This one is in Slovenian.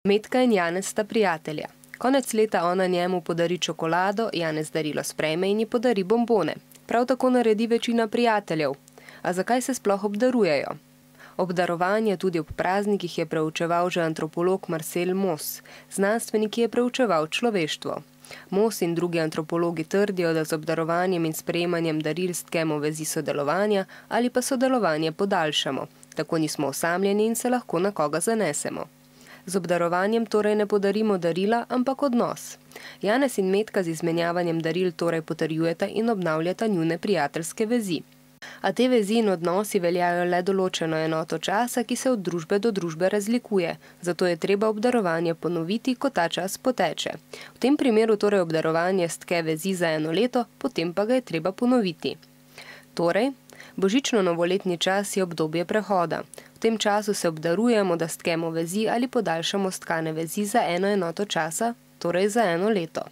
Metka in Janez sta prijatelja. Konec leta ona njemu podari čokolado, Janez darilo sprejme in ji podari bombone. Prav tako naredi večina prijateljev. A zakaj se sploh obdarujejo? Obdarovanje tudi ob praznikih je preučeval že antropolog Marcel Mauss, znanstvenik, ki je preučeval človeštvo. Mauss in drugi antropologi trdijo, da z obdarovanjem in sprejemanjem daril stkemo vezi sodelovanja ali pa sodelovanje podaljšamo. Tako nismo osamljeni in se lahko na koga zanesemo. Z obdarovanjem torej ne podarimo darila, ampak odnos. Janez in Metka z izmenjavanjem daril torej potrjujeta in obnavljata njune prijateljske vezi. A te vezi in odnosi veljajo le določeno enoto časa, ki se od družbe do družbe razlikuje, zato je treba obdarovanje ponoviti, ko ta čas poteče. V tem primeru torej obdarovanje stke vezi za 1 leto, potem pa ga je treba ponoviti. Torej, božično-novoletni čas je obdobje prehoda. V tem času se obdarujemo, da stkemo vezi ali podaljšamo stkane vezi za 1 enoto časa, torej za 1 leto.